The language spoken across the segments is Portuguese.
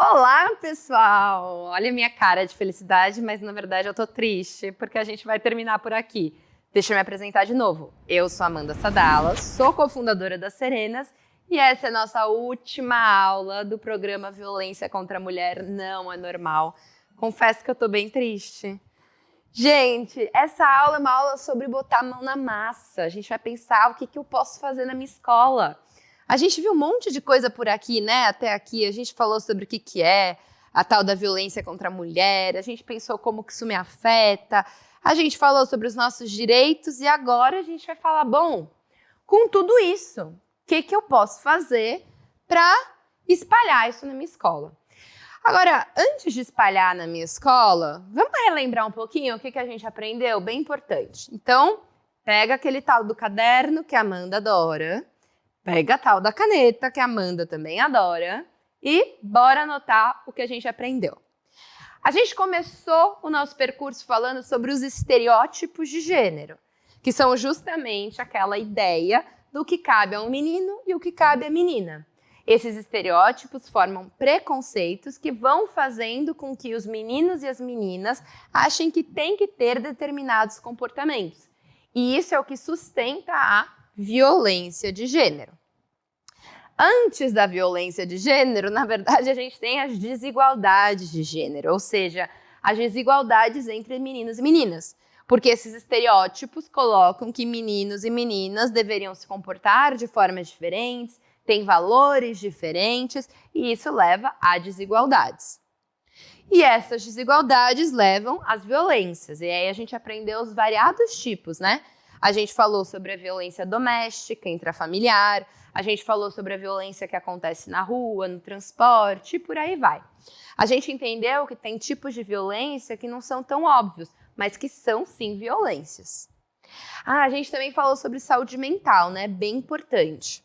Olá, pessoal! Olha a minha cara de felicidade, mas na verdade eu tô triste, porque a gente vai terminar por aqui. Deixa eu me apresentar de novo. Eu sou Amanda Sadala, sou cofundadora das Serenas e essa é a nossa última aula do programa Violência contra a Mulher Não é Normal. Confesso que eu tô bem triste. Gente, essa aula é uma aula sobre botar a mão na massa. A gente vai pensar o que eu posso fazer na minha escola. A gente viu um monte de coisa por aqui, né? Até aqui a gente falou sobre o que é a tal da violência contra a mulher, a gente pensou como que isso me afeta, a gente falou sobre os nossos direitos e agora a gente vai falar, bom, com tudo isso, o que eu posso fazer para espalhar isso na minha escola? Agora, antes de espalhar na minha escola, vamos relembrar um pouquinho o que a gente aprendeu? Bem importante. Então, pega aquele tal do caderno que a Amanda adora, pega a tal da caneta, que a Amanda também adora, e bora anotar o que a gente aprendeu. A gente começou o nosso percurso falando sobre os estereótipos de gênero, que são justamente aquela ideia do que cabe a um menino e o que cabe à menina. Esses estereótipos formam preconceitos que vão fazendo com que os meninos e as meninas achem que tem que ter determinados comportamentos. E isso é o que sustenta a violência de gênero. Antes da violência de gênero, na verdade, a gente tem as desigualdades de gênero, ou seja, as desigualdades entre meninos e meninas. Porque esses estereótipos colocam que meninos e meninas deveriam se comportar de formas diferentes, têm valores diferentes, e isso leva a desigualdades. E essas desigualdades levam às violências, e aí a gente aprendeu os variados tipos, né? A gente falou sobre a violência doméstica, intrafamiliar, a gente falou sobre a violência que acontece na rua, no transporte e por aí vai. A gente entendeu que tem tipos de violência que não são tão óbvios, mas que são sim violências. A gente também falou sobre saúde mental, né? Bem importante.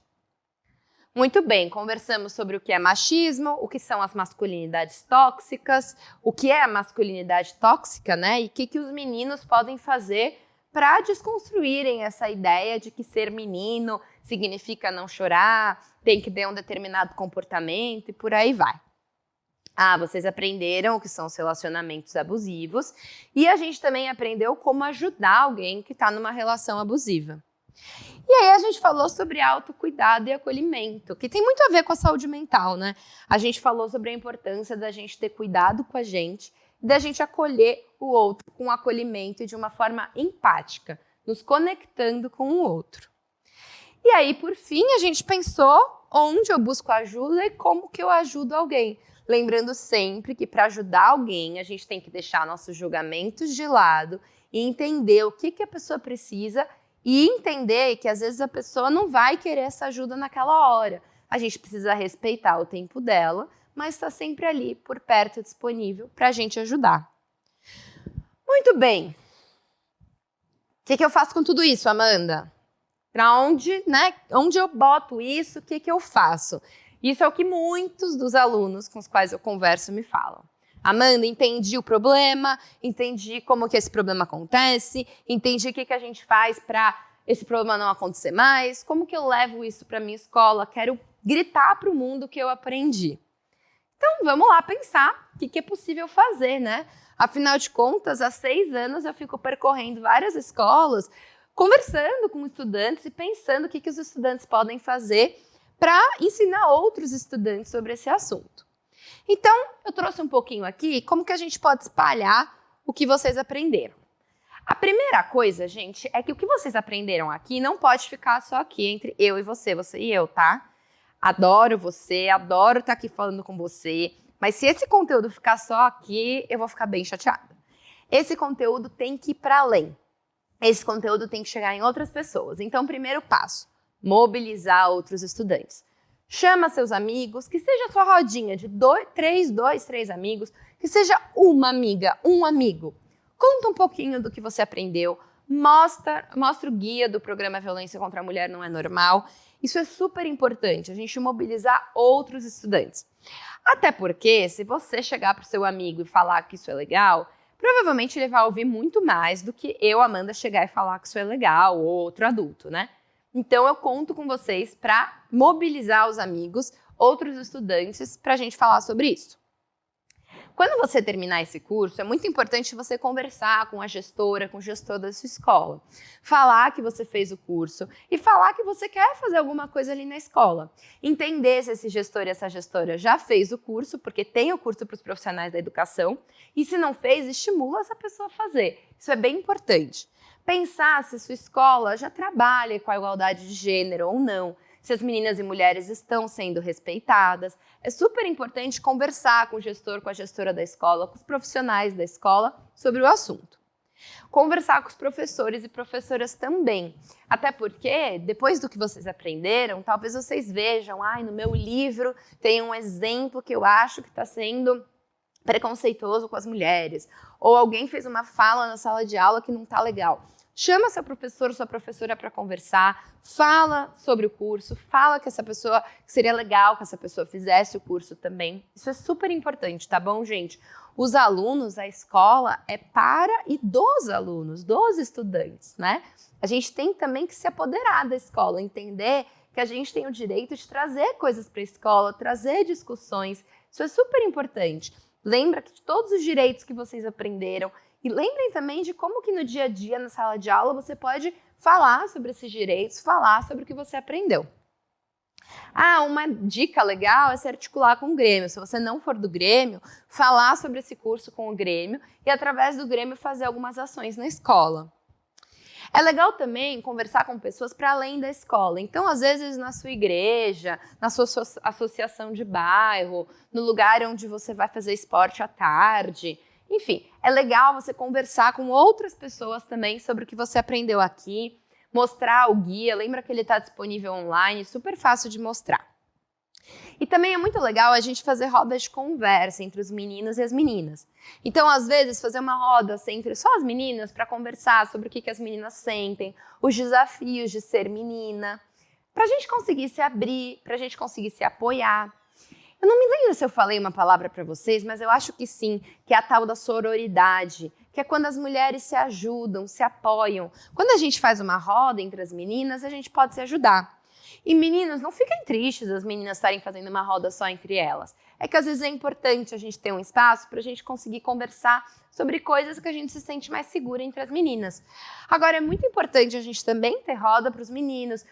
Muito bem, conversamos sobre o que é machismo, o que são as masculinidades tóxicas, o que é a masculinidade tóxica, né? E o que os meninos podem fazer para desconstruírem essa ideia de que ser menino significa não chorar, tem que ter um determinado comportamento e por aí vai. Vocês aprenderam o que são os relacionamentos abusivos e a gente também aprendeu como ajudar alguém que está numa relação abusiva. E aí a gente falou sobre autocuidado e acolhimento, que tem muito a ver com a saúde mental, né? A gente falou sobre a importância da gente ter cuidado com a gente, da gente acolher o outro com acolhimento e de uma forma empática, nos conectando com o outro. E aí, por fim, a gente pensou onde eu busco ajuda e como que eu ajudo alguém. Lembrando sempre que para ajudar alguém, a gente tem que deixar nossos julgamentos de lado e entender o que a pessoa precisa e entender que às vezes a pessoa não vai querer essa ajuda naquela hora. A gente precisa respeitar o tempo dela, mas está sempre ali, por perto, disponível para a gente ajudar. Muito bem. O que eu faço com tudo isso, Amanda? Para onde, né? Onde eu boto isso, o que eu faço? Isso é o que muitos dos alunos com os quais eu converso me falam. Amanda, entendi o problema, entendi como que esse problema acontece, entendi o que a gente faz para esse problema não acontecer mais, como que eu levo isso para minha escola, quero gritar para o mundo o que eu aprendi. Então, vamos lá pensar o que é possível fazer, né? Afinal de contas, há 6 anos eu fico percorrendo várias escolas, conversando com estudantes e pensando o que os estudantes podem fazer para ensinar outros estudantes sobre esse assunto. Então, eu trouxe um pouquinho aqui como que a gente pode espalhar o que vocês aprenderam. A primeira coisa, gente, é que o que vocês aprenderam aqui não pode ficar só aqui entre eu e você e eu, tá? Adoro você, adoro estar aqui falando com você, mas se esse conteúdo ficar só aqui, eu vou ficar bem chateada. Esse conteúdo tem que ir para além. Esse conteúdo tem que chegar em outras pessoas. Então, primeiro passo, mobilizar outros estudantes. Chama seus amigos, que seja a sua rodinha de 3 amigos, que seja uma amiga, um amigo. Conta um pouquinho do que você aprendeu, mostra o guia do programa Violência contra a Mulher Não é Normal. Isso é super importante, a gente mobilizar outros estudantes. Até porque, se você chegar para o seu amigo e falar que isso é legal, provavelmente ele vai ouvir muito mais do que eu, Amanda, chegar e falar que isso é legal, ou outro adulto, né? Então, eu conto com vocês para mobilizar os amigos, outros estudantes, para a gente falar sobre isso. Quando você terminar esse curso, é muito importante você conversar com a gestora, com o gestor da sua escola. Falar que você fez o curso e falar que você quer fazer alguma coisa ali na escola. Entender se esse gestor e essa gestora já fez o curso, porque tem o curso para os profissionais da educação, e se não fez, estimula essa pessoa a fazer. Isso é bem importante. Pensar se sua escola já trabalha com a igualdade de gênero ou não, se as meninas e mulheres estão sendo respeitadas. É super importante conversar com o gestor, com a gestora da escola, com os profissionais da escola sobre o assunto. Conversar com os professores e professoras também. Até porque, depois do que vocês aprenderam, talvez vocês vejam, no meu livro tem um exemplo que eu acho que está sendo preconceituoso com as mulheres. Ou alguém fez uma fala na sala de aula que não está legal. Chama seu professor, sua professora para conversar, fala sobre o curso, fala que seria legal que essa pessoa fizesse o curso também. Isso é super importante, tá bom, gente? Os alunos, a escola é para e dos alunos, dos estudantes, né? A gente tem também que se apoderar da escola, entender que a gente tem o direito de trazer coisas para a escola, trazer discussões. Isso é super importante. Lembra de todos os direitos que vocês aprenderam. E lembrem também de como que no dia a dia, na sala de aula, você pode falar sobre esses direitos, falar sobre o que você aprendeu. Uma dica legal é se articular com o Grêmio. Se você não for do Grêmio, falar sobre esse curso com o Grêmio e, através do Grêmio, fazer algumas ações na escola. É legal também conversar com pessoas para além da escola. Então, às vezes, na sua igreja, na sua associação de bairro, no lugar onde você vai fazer esporte à tarde. Enfim, é legal você conversar com outras pessoas também sobre o que você aprendeu aqui, mostrar o guia, lembra que ele está disponível online, super fácil de mostrar. E também é muito legal a gente fazer rodas de conversa entre os meninos e as meninas. Então, às vezes, fazer uma roda entre só as meninas para conversar sobre o que as meninas sentem, os desafios de ser menina, para a gente conseguir se abrir, para a gente conseguir se apoiar. Eu não me lembro se eu falei uma palavra para vocês, mas eu acho que sim, que é a tal da sororidade, que é quando as mulheres se ajudam, se apoiam. Quando a gente faz uma roda entre as meninas, a gente pode se ajudar. E meninos, não fiquem tristes as meninas estarem fazendo uma roda só entre elas. É que às vezes é importante a gente ter um espaço para a gente conseguir conversar sobre coisas que a gente se sente mais segura entre as meninas. Agora, é muito importante a gente também ter roda para os meninos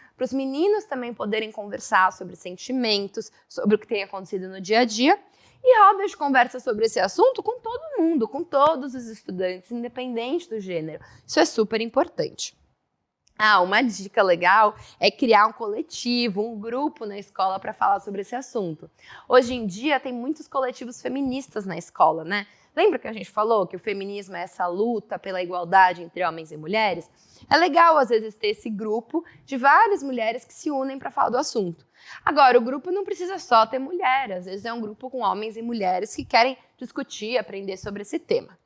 também poderem conversar sobre sentimentos, sobre o que tem acontecido no dia a dia, e rodas de conversa sobre esse assunto com todo mundo, com todos os estudantes, independente do gênero. Isso é super importante. Uma dica legal é criar um coletivo, um grupo na escola para falar sobre esse assunto. Hoje em dia tem muitos coletivos feministas na escola, né? Lembra que a gente falou que o feminismo é essa luta pela igualdade entre homens e mulheres? É legal, às vezes, ter esse grupo de várias mulheres que se unem para falar do assunto. Agora, o grupo não precisa só ter mulher, às vezes é um grupo com homens e mulheres que querem discutir, aprender sobre esse tema.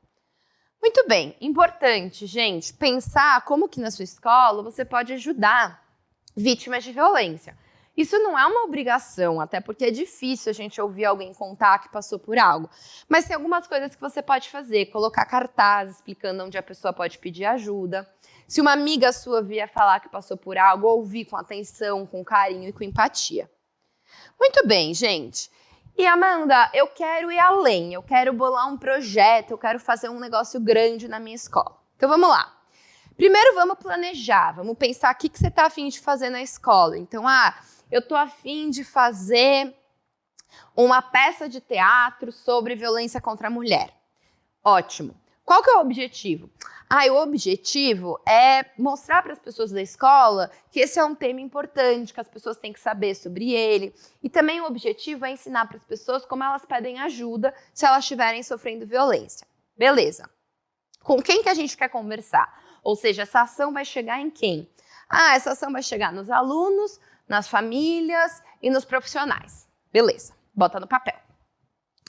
Muito bem, importante, gente, pensar como que na sua escola você pode ajudar vítimas de violência. Isso não é uma obrigação, até porque é difícil a gente ouvir alguém contar que passou por algo. Mas tem algumas coisas que você pode fazer, colocar cartaz explicando onde a pessoa pode pedir ajuda. Se uma amiga sua vier falar que passou por algo, ouvir com atenção, com carinho e com empatia. Muito bem, gente. E Amanda, eu quero ir além, eu quero bolar um projeto, eu quero fazer um negócio grande na minha escola. Então vamos lá. Primeiro vamos planejar, vamos pensar o que você está a fim de fazer na escola. Então, eu estou a fim de fazer uma peça de teatro sobre violência contra a mulher. Ótimo. Qual que é o objetivo? O objetivo é mostrar para as pessoas da escola que esse é um tema importante, que as pessoas têm que saber sobre ele. E também o objetivo é ensinar para as pessoas como elas pedem ajuda se elas estiverem sofrendo violência. Beleza. Com quem que a gente quer conversar? Ou seja, essa ação vai chegar em quem? Essa ação vai chegar nos alunos, nas famílias e nos profissionais. Beleza, bota no papel.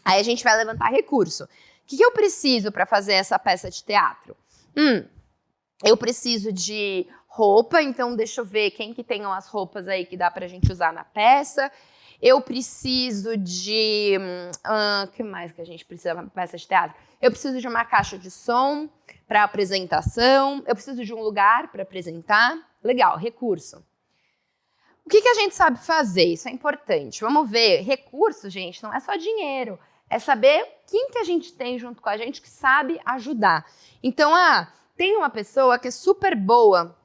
Aí a gente vai levantar recurso. O que eu preciso para fazer essa peça de teatro? Eu preciso de roupa, então deixa eu ver quem que tem umas roupas aí que dá pra gente usar na peça. Eu preciso de... O que mais que a gente precisa para peça de teatro? Eu preciso de uma caixa de som para apresentação. Eu preciso de um lugar para apresentar. Legal, recurso. O que a gente sabe fazer? Isso é importante. Vamos ver. Recurso, gente, não é só dinheiro. É saber quem que a gente tem junto com a gente que sabe ajudar. Então, tem uma pessoa que é super boa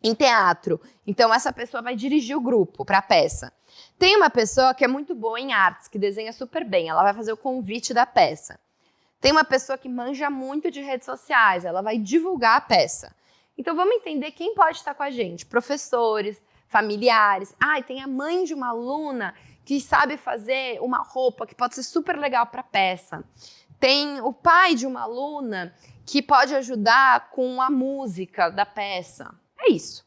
em teatro. Então, essa pessoa vai dirigir o grupo para a peça. Tem uma pessoa que é muito boa em artes, que desenha super bem. Ela vai fazer o convite da peça. Tem uma pessoa que manja muito de redes sociais. Ela vai divulgar a peça. Então, vamos entender quem pode estar com a gente. Professores, familiares. E tem a mãe de uma aluna que sabe fazer uma roupa que pode ser super legal para a peça. Tem o pai de uma aluna que pode ajudar com a música da peça. É isso.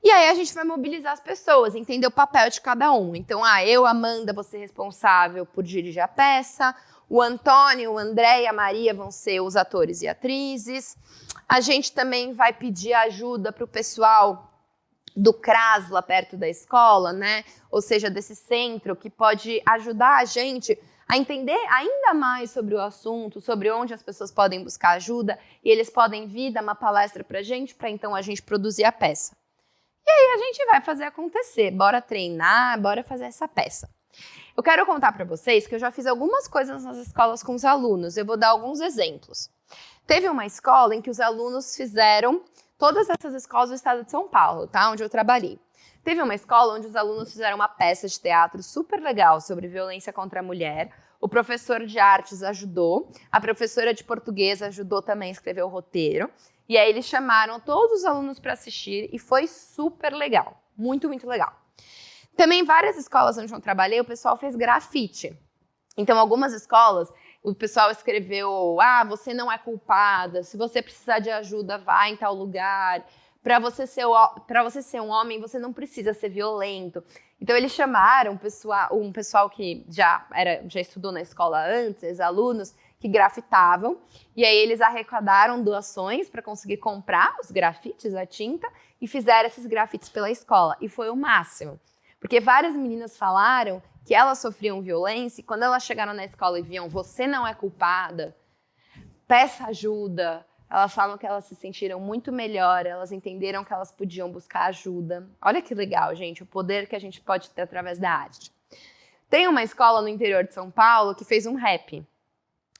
E aí a gente vai mobilizar as pessoas, entender o papel de cada um. Então, eu, Amanda, vou ser responsável por dirigir a peça. O Antônio, o André e a Maria vão ser os atores e atrizes. A gente também vai pedir ajuda para o pessoal do CRAS lá perto da escola, né? Ou seja, desse centro que pode ajudar a gente a entender ainda mais sobre o assunto, sobre onde as pessoas podem buscar ajuda, e eles podem vir dar uma palestra para então a gente produzir a peça. E aí a gente vai fazer acontecer, bora treinar, bora fazer essa peça. Eu quero contar para vocês que eu já fiz algumas coisas nas escolas com os alunos, eu vou dar alguns exemplos. Teve uma escola em que os alunos fizeram, todas essas escolas do estado de São Paulo, tá? Onde eu trabalhei. Teve uma escola onde os alunos fizeram uma peça de teatro super legal sobre violência contra a mulher. O professor de artes ajudou, a professora de português ajudou também a escrever o roteiro. E aí eles chamaram todos os alunos para assistir e foi super legal, muito, muito legal. Também várias escolas onde eu trabalhei, o pessoal fez grafite. Então, algumas escolas, o pessoal escreveu, você não é culpada, se você precisar de ajuda, vá em tal lugar. Para você ser um homem, você não precisa ser violento. Então, eles chamaram um pessoal que já estudou na escola antes, ex-alunos, que grafitavam. E aí, eles arrecadaram doações para conseguir comprar os grafites, a tinta, e fizeram esses grafites pela escola. E foi o máximo. Porque várias meninas falaram que elas sofriam violência e quando elas chegaram na escola e viam, você não é culpada, peça ajuda. Elas falam que elas se sentiram muito melhor, elas entenderam que elas podiam buscar ajuda. Olha que legal, gente, o poder que a gente pode ter através da arte. Tem uma escola no interior de São Paulo que fez um rap.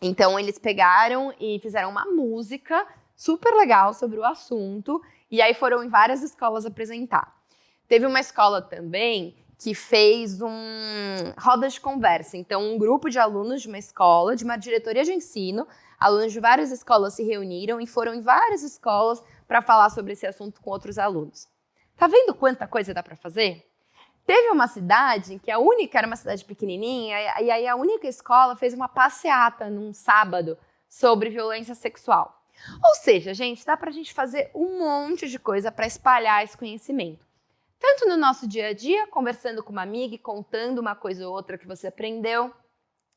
Então, eles pegaram e fizeram uma música super legal sobre o assunto e aí foram em várias escolas apresentar. Teve uma escola também que fez roda de conversa. Então, um grupo de alunos de uma escola, de uma diretoria de ensino, alunos de várias escolas se reuniram e foram em várias escolas para falar sobre esse assunto com outros alunos. Tá vendo quanta coisa dá para fazer? Teve uma cidade que era uma cidade pequenininha, e aí a única escola fez uma passeata num sábado sobre violência sexual. Ou seja, gente, dá para a gente fazer um monte de coisa para espalhar esse conhecimento. Tanto no nosso dia a dia, conversando com uma amiga e contando uma coisa ou outra que você aprendeu,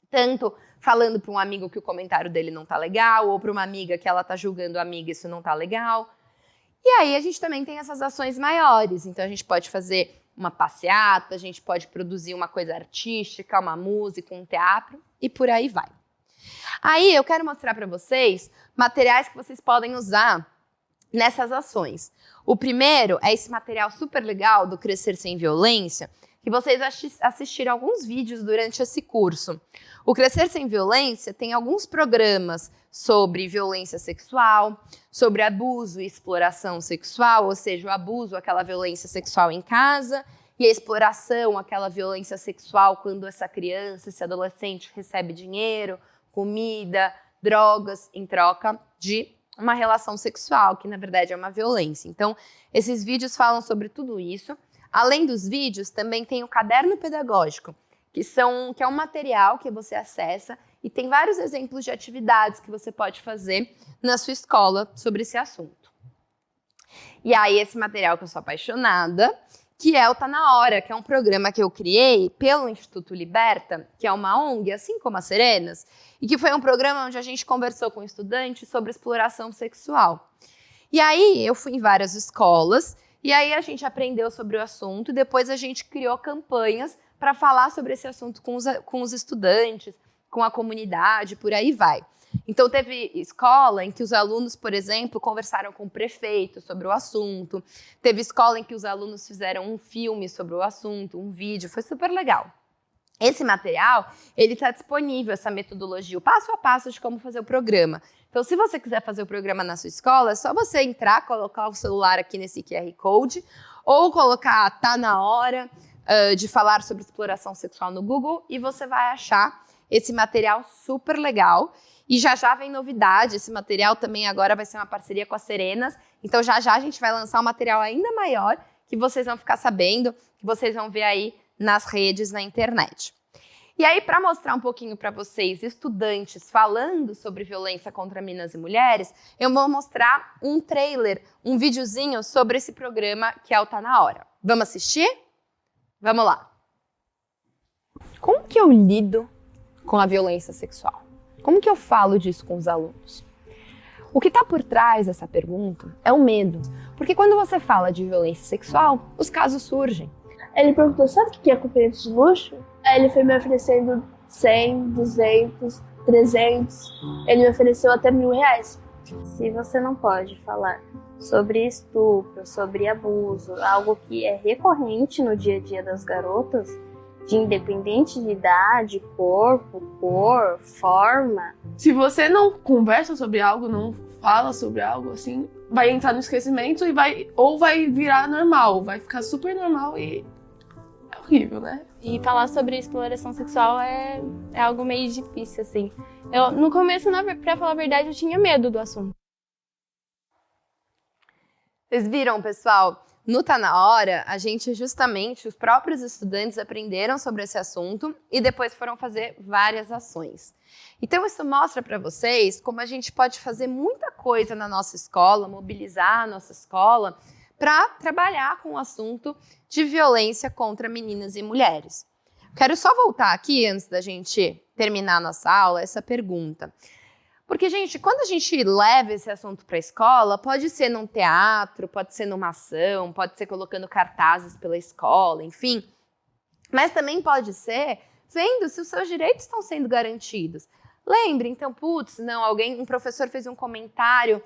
tanto falando para um amigo que o comentário dele não tá legal, ou para uma amiga que ela tá julgando a amiga e isso não tá legal. E aí a gente também tem essas ações maiores, então a gente pode fazer uma passeata, a gente pode produzir uma coisa artística, uma música, um teatro e por aí vai. Aí eu quero mostrar para vocês materiais que vocês podem usar nessas ações. O primeiro é esse material super legal do Crescer Sem Violência, que vocês assistiram alguns vídeos durante esse curso. O Crescer Sem Violência tem alguns programas sobre violência sexual, sobre abuso e exploração sexual, ou seja, o abuso, aquela violência sexual em casa, e a exploração, aquela violência sexual quando essa criança, esse adolescente recebe dinheiro, comida, drogas em troca de uma relação sexual, que na verdade é uma violência. Então, esses vídeos falam sobre tudo isso. Além dos vídeos, também tem o caderno pedagógico, que é um material que você acessa e tem vários exemplos de atividades que você pode fazer na sua escola sobre esse assunto. E aí, esse material que eu sou apaixonada, que é o Tá Na Hora, que é um programa que eu criei pelo Instituto Liberta, que é uma ONG, assim como a Serenas, e que foi um programa onde a gente conversou com estudantes sobre exploração sexual. E aí, eu fui em várias escolas, e aí a gente aprendeu sobre o assunto, e depois a gente criou campanhas para falar sobre esse assunto com os estudantes, com a comunidade, por aí vai. Então, teve escola em que os alunos, por exemplo, conversaram com o prefeito sobre o assunto. Teve escola em que os alunos fizeram um filme sobre o assunto, um vídeo. Foi super legal. Esse material, ele está disponível, essa metodologia, o passo a passo de como fazer o programa. Então, se você quiser fazer o programa na sua escola, é só você entrar, colocar o celular aqui nesse QR Code, ou colocar "tá na hora de falar sobre exploração sexual" no Google, e você vai achar esse material super legal. E já já vem novidade, esse material também agora vai ser uma parceria com a Serenas, então já já a gente vai lançar um material ainda maior, que vocês vão ficar sabendo, que vocês vão ver aí nas redes, na internet. E aí, para mostrar um pouquinho para vocês, estudantes, falando sobre violência contra meninas e mulheres, eu vou mostrar um trailer, um videozinho sobre esse programa que é o Tá Na Hora. Vamos assistir? Vamos lá. Como que eu lido com a violência sexual? Como que eu falo disso com os alunos? O que está por trás dessa pergunta é o medo, porque quando você fala de violência sexual, os casos surgem. Ele perguntou, sabe o que é companheiro de luxo? Aí ele foi me oferecendo 100, 200, 300. Ele me ofereceu até R$1.000. Se você não pode falar sobre estupro, sobre abuso, algo que é recorrente no dia a dia das garotas, de independente de idade, corpo, cor, forma. Se você não conversa sobre algo, não fala sobre algo, assim, vai entrar no esquecimento e vai virar normal, vai ficar super normal e é horrível, né? E falar sobre exploração sexual é algo meio difícil, assim. No começo, pra falar a verdade, eu tinha medo do assunto. Vocês viram, pessoal? No Tá Na Hora, os próprios estudantes aprenderam sobre esse assunto e depois foram fazer várias ações. Então, isso mostra para vocês como a gente pode fazer muita coisa na nossa escola, mobilizar a nossa escola para trabalhar com o assunto de violência contra meninas e mulheres. Quero só voltar aqui, antes da gente terminar a nossa aula, essa pergunta. Porque, gente, quando a gente leva esse assunto para a escola, pode ser num teatro, pode ser numa ação, pode ser colocando cartazes pela escola, enfim. Mas também pode ser vendo se os seus direitos estão sendo garantidos. Lembre, então, um professor fez um comentário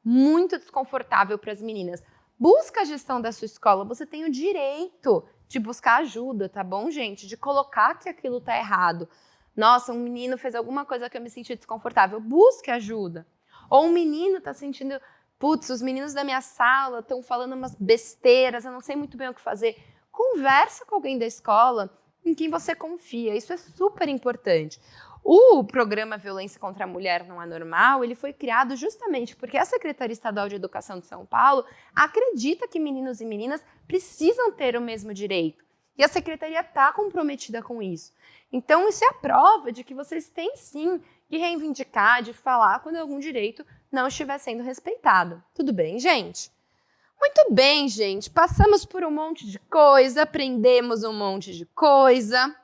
muito desconfortável para as meninas. Busca a gestão da sua escola, você tem o direito de buscar ajuda, tá bom, gente? De colocar que aquilo tá errado. Nossa, um menino fez alguma coisa que eu me senti desconfortável. Busque ajuda. Ou um menino tá sentindo, os meninos da minha sala estão falando umas besteiras, eu não sei muito bem o que fazer. Conversa com alguém da escola em quem você confia. Isso é super importante. O programa Violência contra a Mulher Não é Normal, ele foi criado justamente porque a Secretaria Estadual de Educação de São Paulo acredita que meninos e meninas precisam ter o mesmo direito. E a Secretaria está comprometida com isso. Então, isso é a prova de que vocês têm, sim, que reivindicar, de falar quando algum direito não estiver sendo respeitado. Tudo bem, gente? Muito bem, gente. Passamos por um monte de coisa, aprendemos um monte de coisa.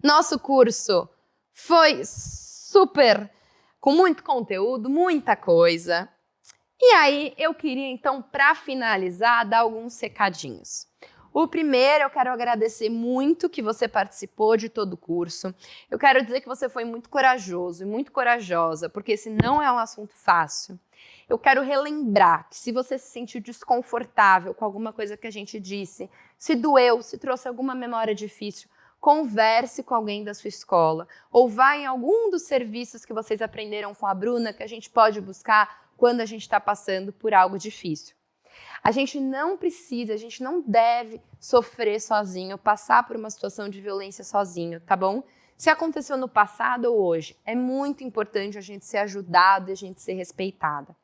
Nosso curso foi super, com muito conteúdo, muita coisa. E aí, eu queria, então, para finalizar, dar alguns recadinhos. O primeiro, eu quero agradecer muito que você participou de todo o curso. Eu quero dizer que você foi muito corajoso e muito corajosa, porque esse não é um assunto fácil. Eu quero relembrar que se você se sentiu desconfortável com alguma coisa que a gente disse, se doeu, se trouxe alguma memória difícil, converse com alguém da sua escola ou vá em algum dos serviços que vocês aprenderam com a Bruna que a gente pode buscar quando a gente está passando por algo difícil. A gente não precisa, a gente não deve sofrer sozinho, passar por uma situação de violência sozinho, tá bom? Se aconteceu no passado ou hoje, é muito importante a gente ser ajudado e a gente ser respeitada.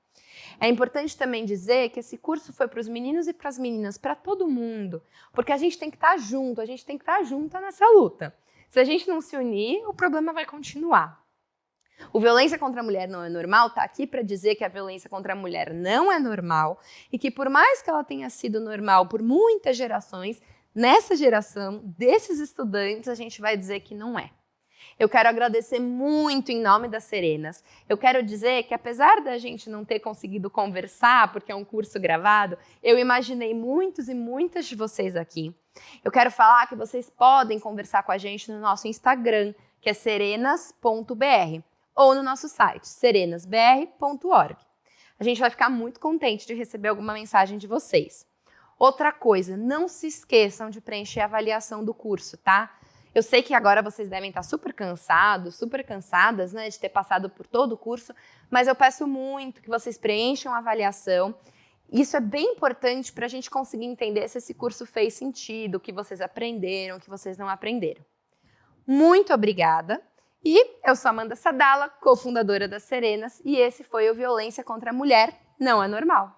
É importante também dizer que esse curso foi para os meninos e para as meninas, para todo mundo, porque a gente tem que estar junto, a gente tem que estar junta nessa luta. Se a gente não se unir, o problema vai continuar. O Violência contra a Mulher Não é Normal está aqui para dizer que a violência contra a mulher não é normal e que por mais que ela tenha sido normal por muitas gerações, nessa geração desses estudantes a gente vai dizer que não é. Eu quero agradecer muito em nome das Serenas. Eu quero dizer que apesar da gente não ter conseguido conversar, porque é um curso gravado, eu imaginei muitos e muitas de vocês aqui. Eu quero falar que vocês podem conversar com a gente no nosso Instagram, que é serenas.br, ou no nosso site, serenasbr.org. A gente vai ficar muito contente de receber alguma mensagem de vocês. Outra coisa, não se esqueçam de preencher a avaliação do curso, tá? Eu sei que agora vocês devem estar super cansados, super cansadas, né, de ter passado por todo o curso, mas eu peço muito que vocês preencham a avaliação. Isso é bem importante para a gente conseguir entender se esse curso fez sentido, o que vocês aprenderam, o que vocês não aprenderam. Muito obrigada. E eu sou Amanda Sadala, cofundadora das Serenas, e esse foi o Violência contra a Mulher Não é Normal.